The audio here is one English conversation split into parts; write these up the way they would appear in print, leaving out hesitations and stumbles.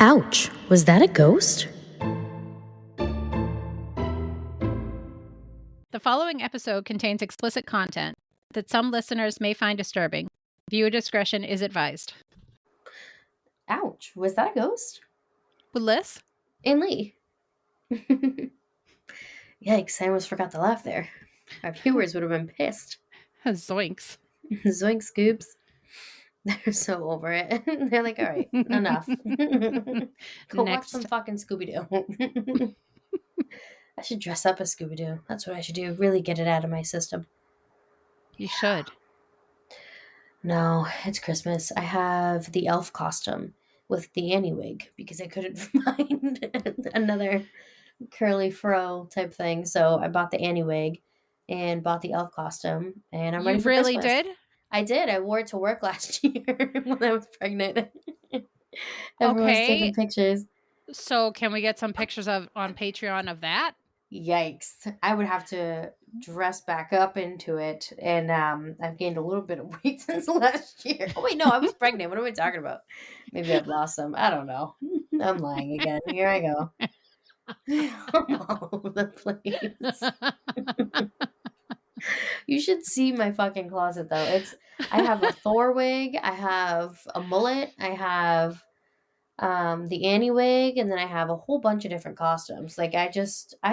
Ouch, was that a ghost? The following episode contains explicit content that some listeners may find disturbing. Viewer discretion is advised. Ouch, was that a ghost? With Liz? And Lee. Yikes, I almost forgot to laugh there. Our viewers would have been pissed. Zoinks. Zoink scoops. They're so over it. They're like, all right, enough. Go watch some fucking Scooby-Doo. I should dress up as Scooby-Doo. That's what I should do. Really get it out of my system. You should. No, it's Christmas. I have the elf costume with the Annie wig because I couldn't find another curly fro type thing. So I bought the Annie wig and bought the elf costume, and I'm ready for Christmas. You Christmas. really did? I did. I wore it to work last year when I was pregnant. Everyone's taking pictures. So can we get some pictures on Patreon of that? Yikes. I would have to dress back up into it, and I've gained a little bit of weight since last year. Oh wait, no, I was pregnant. What am I talking about? Maybe I've lost some. I don't know. I'm lying again. Here I go. I'm all over the place. You should see my fucking closet though. I have a Thor wig, I have a mullet, I have the Annie wig, and then I have a whole bunch of different costumes. Like I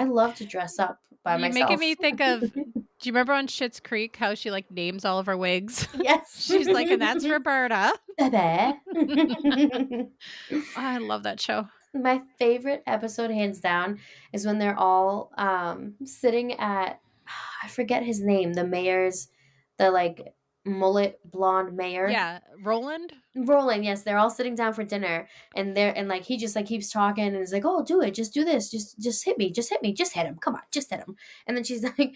love to dress up by myself. You're making me think of, do you remember on Schitt's Creek how she like names all of her wigs? Yes. She's like, and that's Roberta. Bebe. I love that show. My favorite episode, hands down, is when they're all sitting at, I forget his name, the mayor's, the like mullet blonde mayor. Yeah, Roland, yes, they're all sitting down for dinner, and like he just like keeps talking and is like, oh, do it, just do this, just hit me, just hit him, come on, just hit him. And then she's like,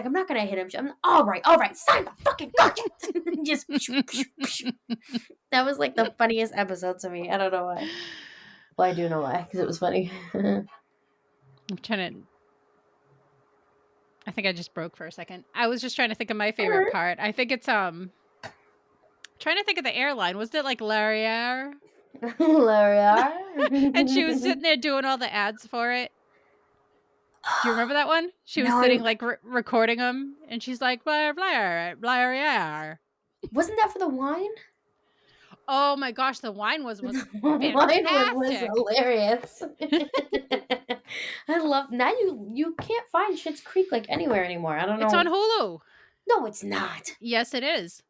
I'm not gonna hit him. I'm all right, sign the fucking contract. Just that was like the funniest episode to me. I don't know why. Well, I do know why, because it was funny. I'm trying to. I think I just broke for a second. I was just trying to think of my favorite part. I think it's trying to think of the airline. Was it like L'Air? And she was sitting there doing all the ads for it. Do you remember that one? She was sitting like recording them, and she's like, L'Air. Wasn't that for the wine? Oh my gosh, the wine was fantastic. Wine was hilarious. I love now. You can't find Schitt's Creek like anywhere anymore. I don't know. It's on Hulu. No, it's not. Yes, it is.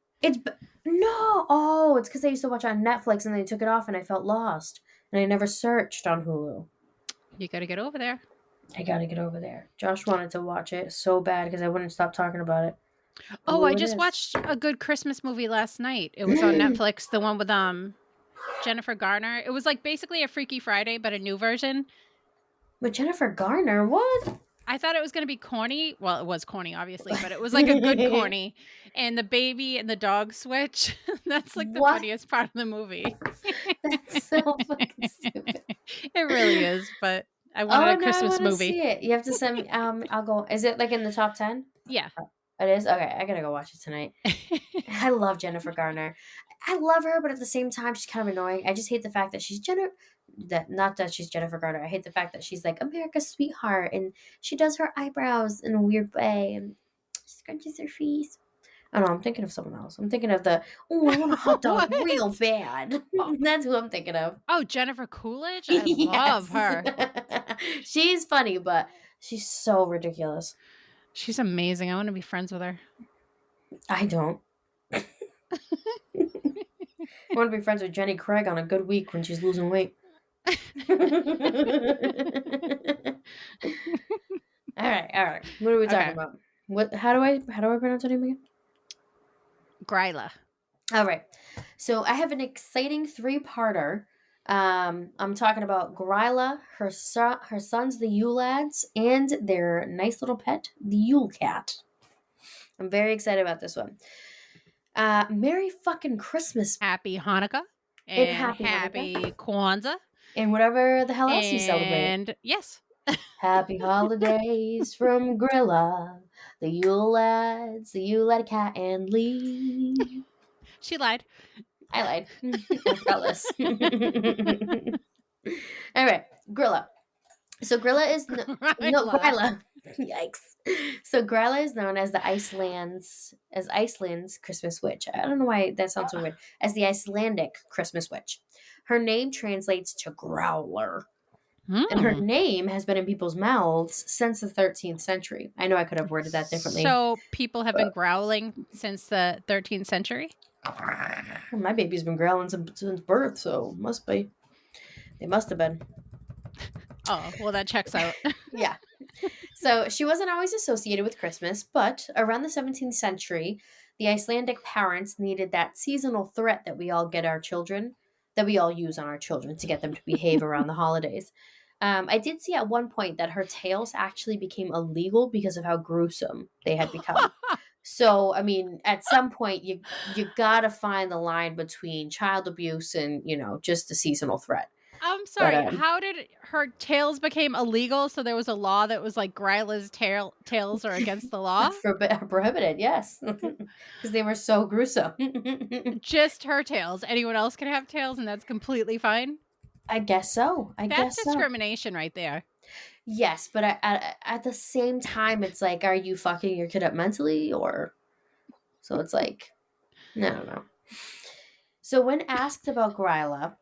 No. Oh, it's because I used to watch on Netflix and they took it off, and I felt lost, and I never searched on Hulu. You got to get over there. I got to get over there. Josh wanted to watch it so bad because I wouldn't stop talking about it. Oh, I just watched a good Christmas movie last night. It was on Netflix, the one with Jennifer Garner. It was like basically a Freaky Friday, but a new version. With Jennifer Garner? What? I thought it was going to be corny. Well, it was corny, obviously, but it was like a good corny. And the baby and the dog switch. That's like the funniest part of the movie. That's so fucking stupid. It really is, but I wanted a Christmas movie. See it. You have to send me. I'll go. Is it like in the top 10? Yeah. It is? Okay, I gotta go watch it tonight. I love Jennifer Garner. I love her, but at the same time, she's kind of annoying. I just hate the fact that she's not that she's Jennifer Garner. I hate the fact that she's like America's sweetheart, and she does her eyebrows in a weird way, and scrunches her face. I don't know, I'm thinking of someone else. I'm thinking of I want a hot dog real bad. That's who I'm thinking of. Oh, Jennifer Coolidge? I love her. She's funny, but she's so ridiculous. She's amazing. I want to be friends with her. I don't. I want to be friends with Jenny Craig on a good week when she's losing weight. All right. What are we talking about? How do I pronounce her name again? Gryla. All right. So I have an exciting 3-parter. I'm talking about Gryla, her sons, the Yule lads, and their nice little pet, the Yule cat. I'm very excited about this one. Merry fucking Christmas. Happy Hanukkah. And happy Kwanzaa. And whatever the hell else you celebrate. And yes. Happy holidays from Gryla, the Yule lads, the Yule lad cat, and Lee. She lied. I lied. I forgot this. All right, Gryla. So Gryla is Gryla. Yikes. So Gryla is known as Iceland's Christmas witch. I don't know why that sounds so weird. As the Icelandic Christmas witch. Her name translates to growler. And her name has been in people's mouths since the 13th century. I know I could have worded that differently. So people have been growling since the 13th century? My baby's been growling since birth, so must be. They must have been. Oh, well, that checks out. Yeah. So she wasn't always associated with Christmas, but around the 17th century, the Icelandic parents needed that seasonal threat that we all get our children, that we all use on our children to get them to behave around the holidays. I did see at one point that her tales actually became illegal because of how gruesome they had become. So, I mean, at some point, you gotta find the line between child abuse and, just a seasonal threat. I'm sorry. How did her tales became illegal? So there was a law that was like Gryla's tales are against the law? Prohibited, yes. Because they were so gruesome. Just her tales. Anyone else can have tales and that's completely fine? I guess so. That's discrimination right there. Yes, but at the same time, it's like, are you fucking your kid up mentally? Or... So it's like, I don't know. So when asked about Gryla,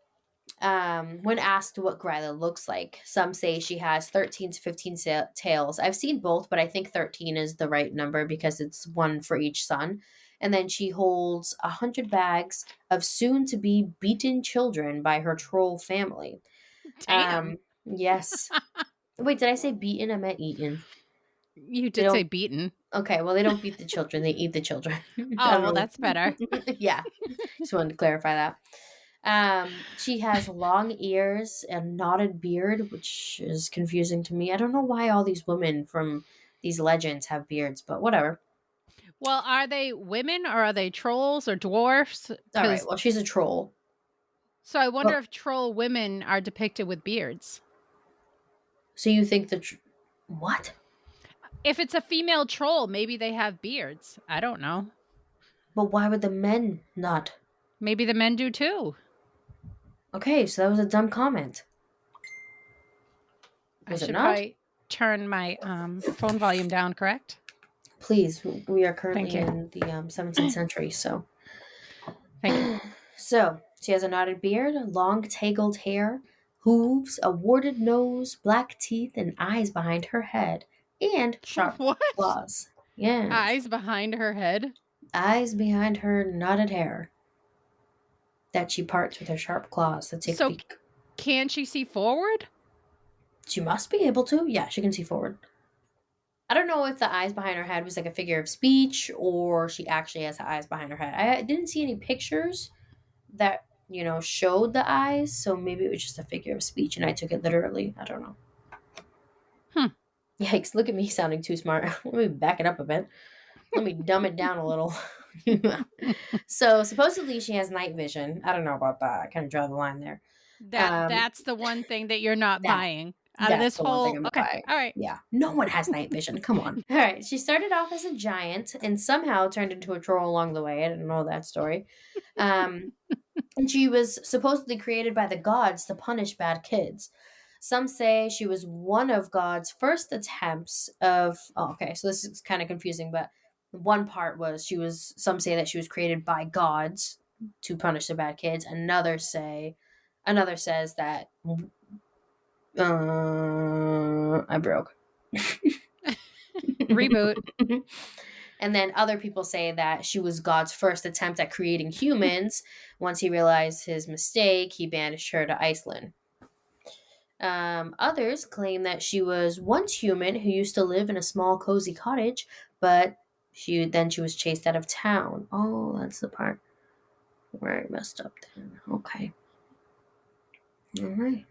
when asked what Gryla looks like, some say she has 13 to 15 tails. I've seen both, but I think 13 is the right number because it's one for each son. And then she holds 100 bags of soon-to-be beaten children by her troll family. Damn. Yes. Wait, did I say beaten? I meant eaten. You did say beaten. Okay, well, they don't beat the children. They eat the children. Oh, well, that's better. Yeah. Just wanted to clarify that. She has long ears and knotted beard, which is confusing to me. I don't know why all these women from these legends have beards, but whatever. Well, are they women or are they trolls or dwarfs? All right, well, she's a troll. So I wonder if troll women are depicted with beards. So you think what? If it's a female troll, maybe they have beards. I don't know. But why would the men not? Maybe the men do too. Okay, so that was a dumb comment. I should probably turn my phone volume down, correct? Please, we are currently in the 17th century, so. Thank you. So, she has a knotted beard, long tangled hair, hooves, a warted nose, black teeth, and eyes behind her head, and sharp claws. Yeah. Eyes behind her head? Eyes behind her knotted hair that she parts with her sharp claws that take a peek. Can she see forward? She must be able to. Yeah, she can see forward. I don't know if the eyes behind her head was like a figure of speech or she actually has the eyes behind her head. I didn't see any pictures that, showed the eyes, so maybe it was just a figure of speech and I took it literally. I don't know. Yikes, look at me sounding too smart. Let me back it up a bit. Let me dumb it down a little. So supposedly she has night vision. I don't know about that. I kind of draw the line there. That's the one thing that you're not buying. Out of this whole... Okay, all right. Yeah, no one has night vision. Come on. All right, she started off as a giant and somehow turned into a troll along the way. I didn't know that story. And she was supposedly created by the gods to punish bad kids. Some say she was one of God's first attempts of... Oh, okay, so this is kind of confusing, but one part was some say that she was created by gods to punish the bad kids. Another says that... I broke. Reboot. And then other people say that she was God's first attempt at creating humans. Once he realized his mistake, he banished her to Iceland. Others claim that she was once human who used to live in a small cozy cottage, but she was chased out of town. Oh, that's the part where I messed up then. Okay. All right.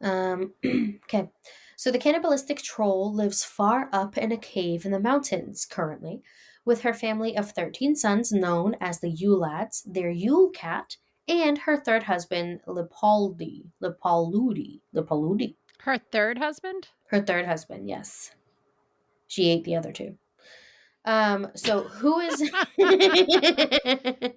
Okay. So the cannibalistic troll lives far up in a cave in the mountains currently, with her family of 13 sons known as the Yule Lads, their Yule Cat, and her third husband, Lipaludi. Her third husband? Her third husband, yes. She ate the other two. So who is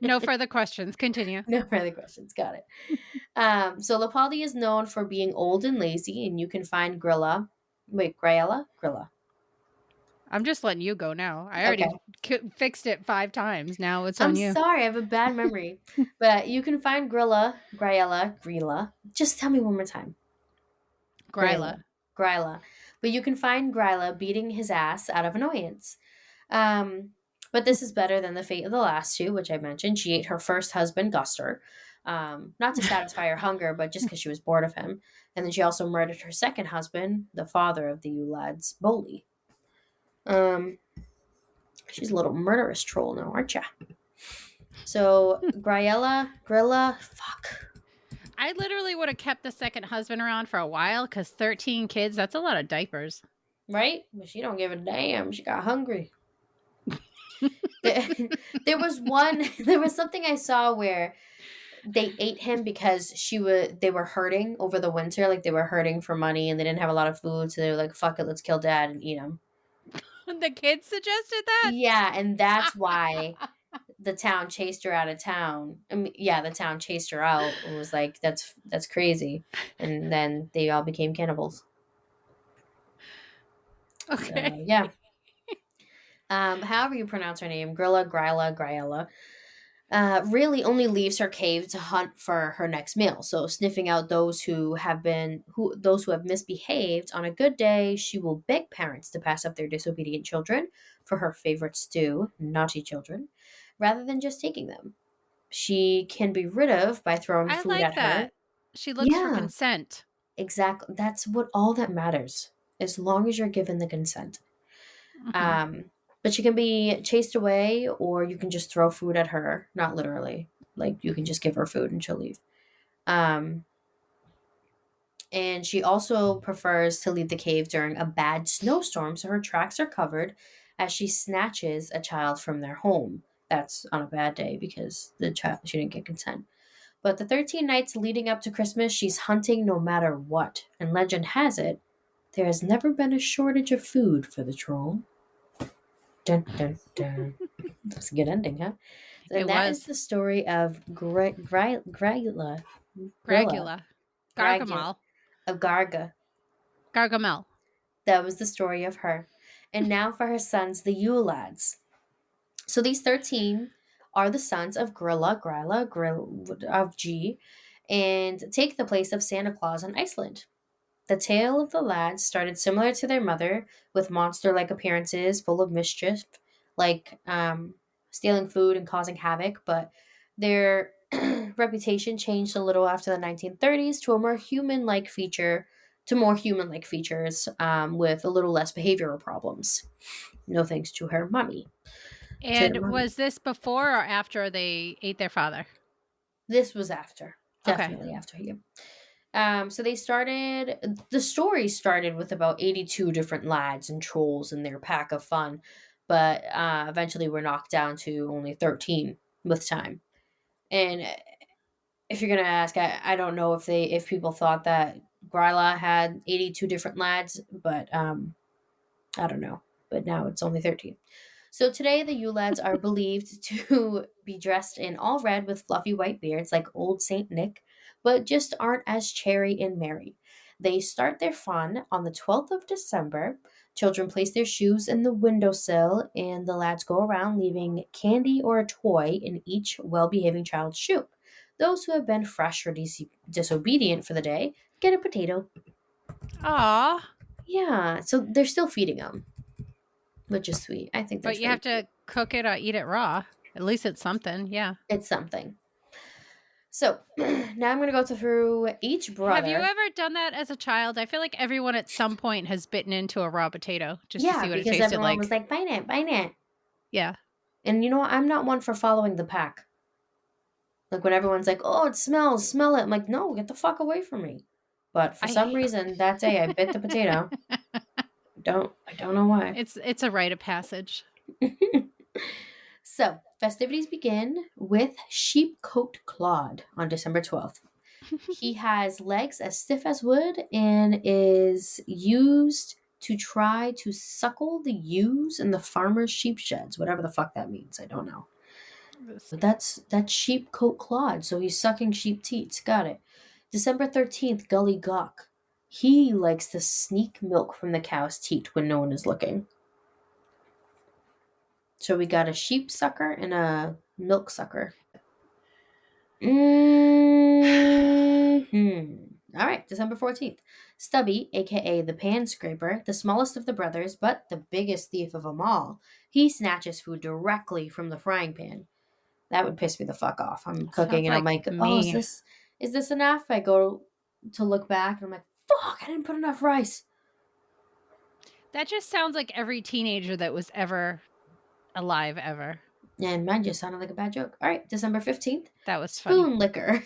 No further questions. Continue. no further questions. Got it. So Lapaldi is known for being old and lazy, and you can find Gryla. Wait, Gryla. I'm just letting you go now. I Okay. already fixed it 5 times. Now it's I'm on you. sorry, I have a bad memory. But you can find Gryla. Just tell me one more time. Gryla. Gryla. But you can find Gryla beating his ass out of annoyance. Um, but this is better than the fate of the last two, which I mentioned. She ate her first husband, Guster, not to satisfy her hunger, but just because she was bored of him. And then she also murdered her second husband, the father of the U lads, Boley. She's a little murderous troll now, aren't ya? So Gryla, fuck. I literally would have kept the second husband around for a while because 13 kids, that's a lot of diapers. Right? But she don't give a damn. She got hungry. There was something I saw where they ate him because they were hurting over the winter, like they were hurting for money and they didn't have a lot of food, so they were like, fuck it, let's kill dad and eat him. The kids suggested that? Yeah, and that's why the town chased her out of town. I mean, yeah, the town chased her out and was like, that's crazy. And then they all became cannibals. Okay. So, yeah. However you pronounce her name, Gryla, really only leaves her cave to hunt for her next meal. So sniffing out those who have misbehaved. On a good day, she will beg parents to pass up their disobedient children for her favorite stew, naughty children, rather than just taking them. She can be rid of by throwing I food like at her. that. She looks for Yeah, consent. exactly. That's all that matters, as long as you're given the consent. Mm-hmm. But she can be chased away, or you can just throw food at her. Not literally. Like, you can just give her food and she'll leave. Um, and she also prefers to leave the cave during a bad snowstorm, so her tracks are covered as she snatches a child from their home. That's on a bad day because she didn't get consent. But the 13 nights leading up to Christmas, she's hunting no matter what. And legend has it, there has never been a shortage of food for the troll. Dun, dun, dun. That's a good ending, huh? It And that is was. the story of Gryla. Gragula. Gragula. Gargamel. Of Garga. Gargamel. That was the story of her. And now for her sons, the Yule lads. So these 13 are the sons of Gryla of G, and take the place of Santa Claus in Iceland. The tale of the lads started similar to their mother, with monster like appearances, full of mischief, like stealing food and causing havoc, but their reputation changed a little after the 1930s to more human like features, with a little less behavioral problems. No thanks to her mommy. And was this before or after they ate their father? This was after. Okay. Definitely after you. So the story started with about 82 different lads and trolls and their pack of fun, but eventually were knocked down to only 13 with time. And if you're going to ask, I don't know if people thought that Gryla had 82 different lads, but I don't know. But now it's only 13. So today, the Yule lads are believed to be dressed in all red with fluffy white beards like old Saint Nick, but just aren't as cherry and merry. They start their fun on the 12th of December. Children place their shoes in the windowsill, and the lads go around leaving candy or a toy in each well behaving child's shoe. Those who have been fresh or disobedient for the day get a potato. Aw. Yeah, so they're still feeding them, which is sweet. I think But that's you really have to cook it or eat it raw. At least it's something. Yeah. It's something. So now I'm going to go through each brother. Have you ever done that as a child? I feel like everyone at some point has bitten into a raw potato just to see what it tasted everyone like. was like, bite it. Yeah. And you know what? I'm not one for following the pack. Like when everyone's like, oh, it smells, smell it. I'm like, no, get the fuck away from me. But for some reason that day I bit the potato. I don't know why. It's a rite of passage. So festivities begin with Sheepcoat Claude on December 12th. He has legs as stiff as wood and is used to try to suckle the ewes in the farmer's sheep sheds, whatever the fuck that means. I don't know. That's sheep coat clod, so he's sucking sheep teats. Got it. December 13th, Gully Gawk. He likes to sneak milk from the cow's teat when no one is looking. So we got a sheep sucker and a milk sucker. All right, December 14th. Stubby, aka the pan scraper, the smallest of the brothers, but the biggest thief of them all. He snatches food directly from the frying pan. That would piss me the fuck off. I'm cooking and I'm like, oh, is this enough? I go to look back and I'm like, fuck, I didn't put enough rice. That just sounds like every teenager that was ever alive ever. And mine just sounded like a bad joke. All right, December 15th. That was Spoon licker.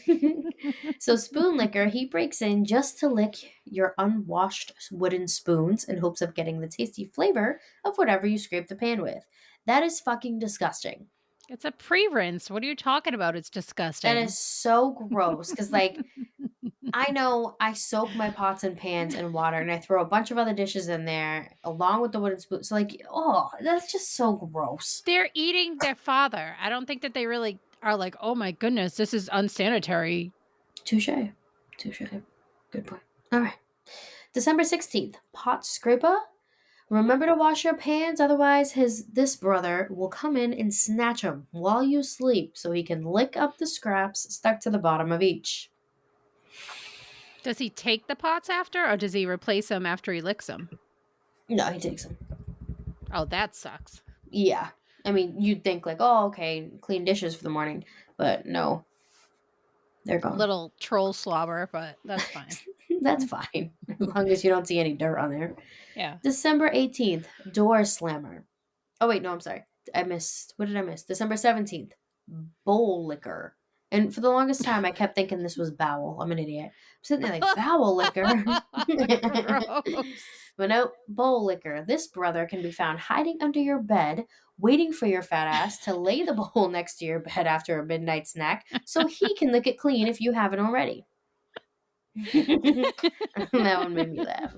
So Spoon licker, he breaks in just to lick your unwashed wooden spoons in hopes of getting the tasty flavor of whatever you scrape the pan with. That is fucking disgusting. It's a pre-rinse. What are you talking about? It's disgusting. That is so gross. Because, like, I know I soak my pots and pans in water and I throw a bunch of other dishes in there along with the wooden spoon. So, like, oh, that's just so gross. They're eating their father. I don't think that they really are like, oh my goodness, this is unsanitary. Touche. Good point. All right. December 16th, pot scraper. Remember to wash your pans, otherwise this brother will come in and snatch them while you sleep so he can lick up the scraps stuck to the bottom of each. Does he take the pots after, or does he replace them after he licks them? No, he takes them. Oh, that sucks. Yeah. I mean, you'd think like, oh, okay, clean dishes for the morning, but no. They're gone. Little troll slobber, but that's fine. That's fine, as long as you don't see any dirt on there. Yeah. December 18th, door slammer. Oh, wait, no, I'm sorry. What did I miss? December 17th, bowl licker. And for the longest time, I kept thinking this was bowel. I'm an idiot. I'm sitting there like, bowel licker. But no, bowl licker. This brother can be found hiding under your bed, waiting for your fat ass to lay the bowl next to your bed after a midnight snack so he can lick it clean if you haven't already. That one made me laugh.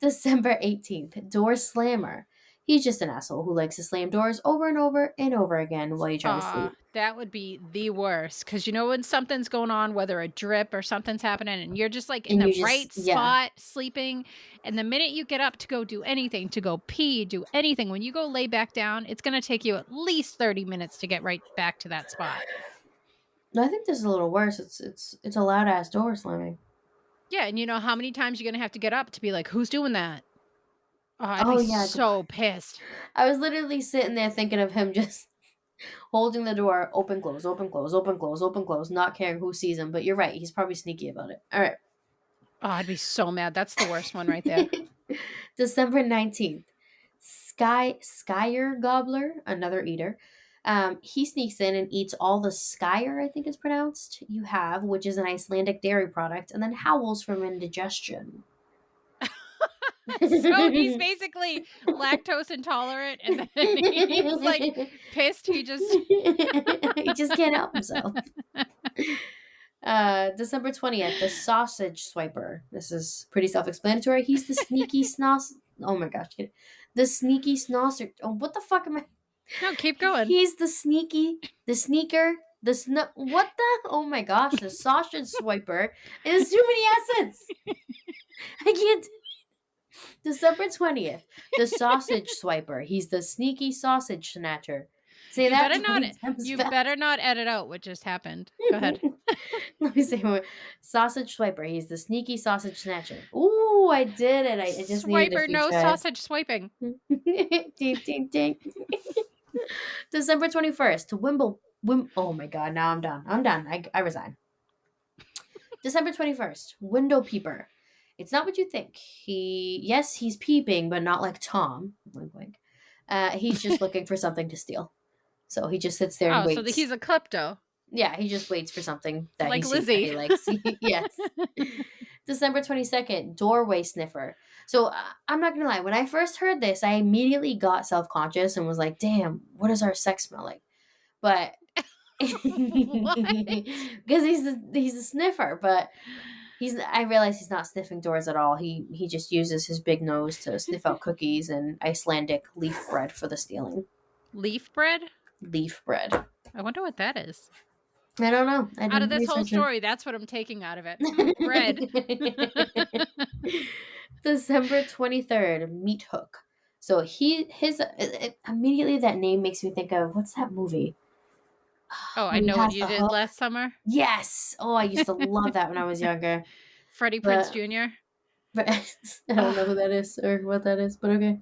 December 18th, door slammer. He's just an asshole who likes to slam doors over and over and over again while you're trying to sleep. That would be the worst. Because you know when something's going on, whether a drip or something's happening, and you're just like in the right spot sleeping, and the minute you get up to go do anything, to go pee, do anything, when you go lay back down, it's going to take you at least 30 minutes to get right back to that spot. I think this is a little worse. It's a loud ass door slamming. Yeah, and you know how many times you're gonna have to get up to be like, who's doing that? Oh, I'd be so pissed. I was literally sitting there thinking of him just holding the door open, close, open, close, open, close, open, close, not caring who sees him. But you're right, he's probably sneaky about it. All right. Oh, I'd be so mad. That's the worst one right there. December 19th, Skyer Gobbler, another eater. He sneaks in and eats all the skyer, I think it's pronounced, you have, which is an Icelandic dairy product, and then howls from indigestion. So he's basically lactose intolerant, and then he's like pissed. He just can't help himself. December 20th, the sausage swiper. This is pretty self-explanatory. He's the sneaky Oh my gosh, the sneaky snosser. Oh, what the fuck am I? No, keep going. He's the sneaker, what the? Oh my gosh, the sausage swiper. There's too many S's. I can't. December 20th, the sausage swiper. He's the sneaky sausage snatcher. Say that. You better not edit out what just happened. Go ahead. Let me say more. Sausage swiper. He's the sneaky sausage snatcher. Ooh, I did it. I just Swiper, no sausage swiping. Ding, ding, ding. December 21st, oh my god, now I'm done. I resign. December 21st, window peeper. It's not what you think. He's peeping, but not like Tom. Wink, wink. He's just looking for something to steal. So he just sits there and waits. So he's a klepto. Yeah, he just waits for something that like he Lizzie. That he likes. Yes. December 22nd, doorway sniffer. So I'm not going to lie. When I first heard this, I immediately got self-conscious and was like, damn, what does our sex smell like? But because he's a sniffer, but I realize he's not sniffing doors at all. He just uses his big nose to sniff out cookies and Icelandic leaf bread for the stealing. Leaf bread? Leaf bread. I wonder what that is. I don't know. Out of this whole story, that's what I'm taking out of it. Bread. December 23rd, Meat Hook. So immediately that name makes me think of, what's that movie? Oh, I When he know what has you the did hook. last summer. Yes. Oh, I used to love that when I was younger. Freddie Prinze Jr. But I don't know who that is or what that is, but okay.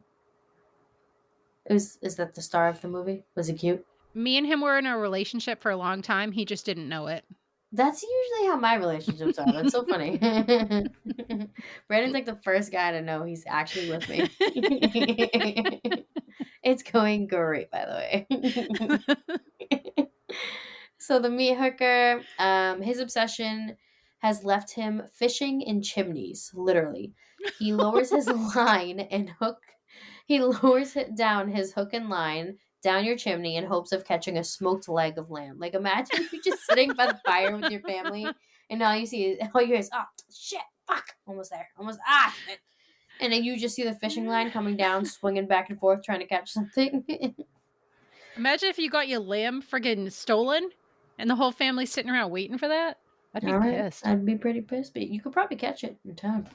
Is that the star of the movie? Was it cute? Me and him were in a relationship for a long time. He just didn't know it. That's usually how my relationships are. That's so funny. Brandon's like the first guy to know he's actually with me. It's going great, by the way. So the meat hooker, his obsession has left him fishing in chimneys, literally. He lowers his line and hook. He lowers it down his hook and line down your chimney in hopes of catching a smoked leg of lamb. Like imagine you just sitting by the fire with your family, and all you hear is, oh shit, fuck, almost there, almost shit. And then you just see the fishing line coming down, swinging back and forth, trying to catch something. Imagine if you got your lamb friggin' stolen, and the whole family sitting around waiting for that. I'd be pissed. I'd be pretty pissed, but you could probably catch it in time.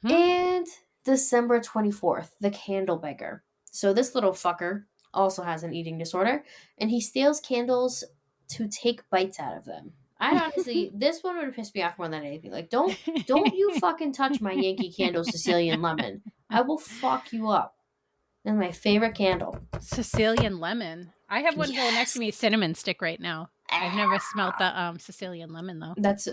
And December 24th, the candle beggar. So this little fucker also has an eating disorder, and he steals candles to take bites out of them. I'd honestly, this one would have pissed me off more than anything. Like, don't you fucking touch my Yankee Candle Sicilian Lemon. I will fuck you up. That's my favorite candle. Sicilian lemon. I have one go next to me, cinnamon stick right now. I've never smelt the Sicilian lemon though. That's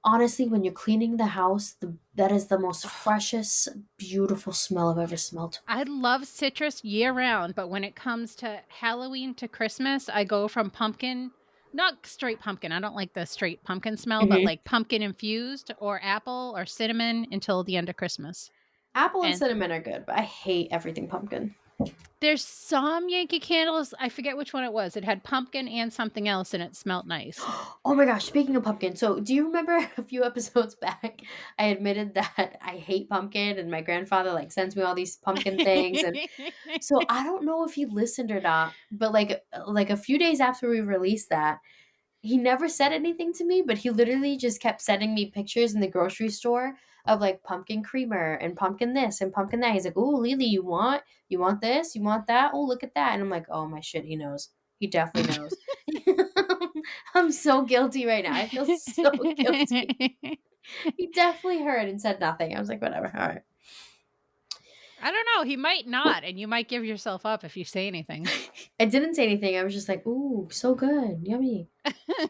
honestly, when you're cleaning the house, that is the most freshest, beautiful smell I've ever smelled. I love citrus year round, but when it comes to Halloween to Christmas, I go from pumpkin, not straight pumpkin. I don't like the straight pumpkin smell, but like pumpkin infused or apple or cinnamon until the end of Christmas. Apple and cinnamon are good, but I hate everything pumpkin. There's some Yankee candles, I forget which one it was. It had pumpkin and something else, and it smelled nice. Oh my gosh, speaking of pumpkin, so do you remember a few episodes back, I admitted that I hate pumpkin, and my grandfather like sends me all these pumpkin things, and so I don't know if he listened or not, but like a few days after we released that, he never said anything to me, but he literally just kept sending me pictures in the grocery store of like pumpkin creamer and pumpkin this and pumpkin that. He's like, "Oh, Lily, you want this? You want that? Oh, look at that!" And I'm like, "Oh my shit, he knows. He definitely knows." I'm so guilty right now. I feel so guilty. He definitely heard and said nothing. I was like, "Whatever, all right." I don't know. He might not, and you might give yourself up if you say anything. I didn't say anything. I was just like, "Ooh, so good, yummy."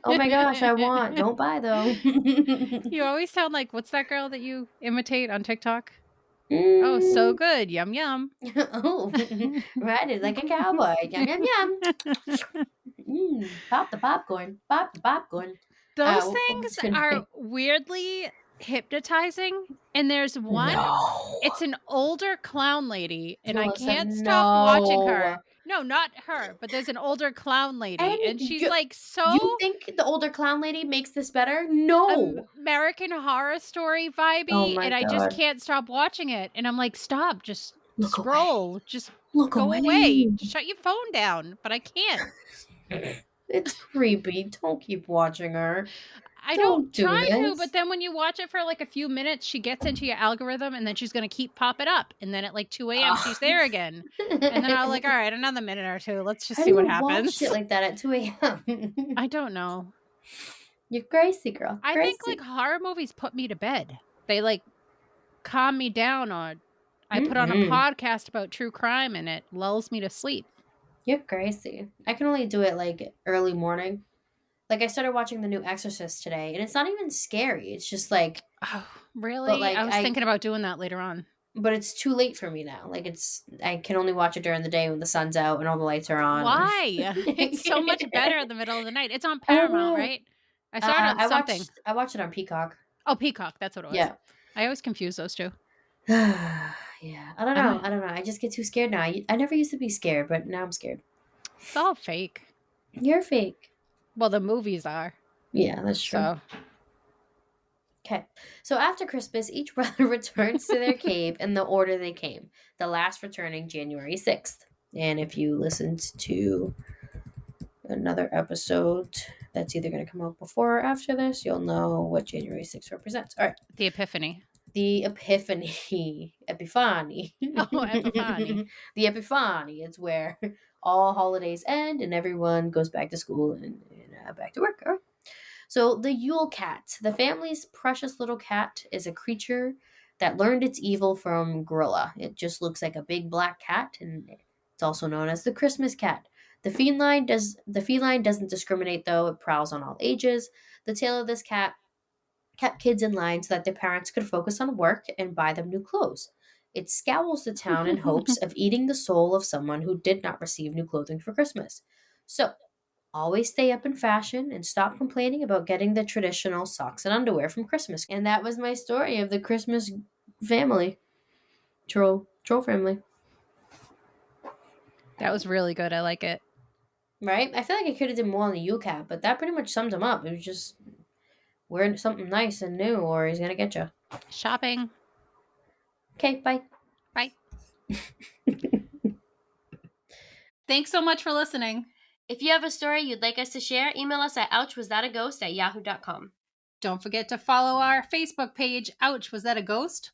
Oh my gosh, I want. Don't buy though. You always sound like, what's that girl that you imitate on TikTok? Oh, so good. Yum, yum. Oh, ride it like a cowboy. Yum, yum, yum. Pop the popcorn. Pop the popcorn. Those things are weirdly hypnotizing. And there's one, it's an older clown lady, and I can't stop watching her. No, not her, but there's an older clown lady, and she's like so... You think the older clown lady makes this better? No! American Horror Story vibey, and I just can't stop watching it. And I'm like, stop, just scroll. Away. Just go away. Shut your phone down, but I can't. It's creepy. Don't keep watching her. I don't try to, but then when you watch it for like a few minutes, she gets into your algorithm, and then she's going to keep popping up. And then at like 2 a.m., she's there again. And then I'm like, all right, another minute or two. Let's just see what happens. Watch shit like that at 2 a.m. I don't know. You're crazy, girl. I think like horror movies put me to bed. They like calm me down, or I put on a podcast about true crime and it lulls me to sleep. You're crazy. I can only do it like early morning. Like, I started watching the new Exorcist today, and it's not even scary. It's just like... Oh, really? But, like, I was thinking about doing that later on. But it's too late for me now. Like, I can only watch it during the day when the sun's out and all the lights are on. Why? It's so much better in the middle of the night. It's on Paramount, right? I saw it on something. I watched it on Peacock. Oh, Peacock. That's what it was. Yeah. I always confuse those two. Yeah. I don't know. I just get too scared now. I never used to be scared, but now I'm scared. It's all fake. You're fake. Well, the movies are. Yeah, that's true. So. Okay. So after Christmas, each brother returns to their cave in the order they came, the last returning January 6th. And if you listened to another episode that's either going to come out before or after this, you'll know what January 6th represents. All right. The Epiphany. The Epiphany. Epiphany. Oh, Epiphany. The Epiphany. It's where all holidays end and everyone goes back to school and back to work. All right. So the Yule cat, the family's precious little cat, is a creature that learned its evil from Gryla. It just looks like a big black cat, and it's also known as the Christmas cat. The feline doesn't discriminate though. It prowls on all ages. The tail of this cat kept kids in line so that their parents could focus on work and buy them new clothes. It scowls the town in hopes of eating the soul of someone who did not receive new clothing for Christmas. So, always stay up in fashion and stop complaining about getting the traditional socks and underwear from Christmas. And that was my story of the Christmas family. Troll family. That was really good. I like it. Right? I feel like I could have done more on the Yule cat, but that pretty much sums him up. It was just wearing something nice and new or he's going to get you. Shopping. Okay, bye. Bye. Thanks so much for listening. If you have a story you'd like us to share, email us at ouchwasthataghost@yahoo.com. Don't forget to follow our Facebook page, Ouch, Was That a Ghost?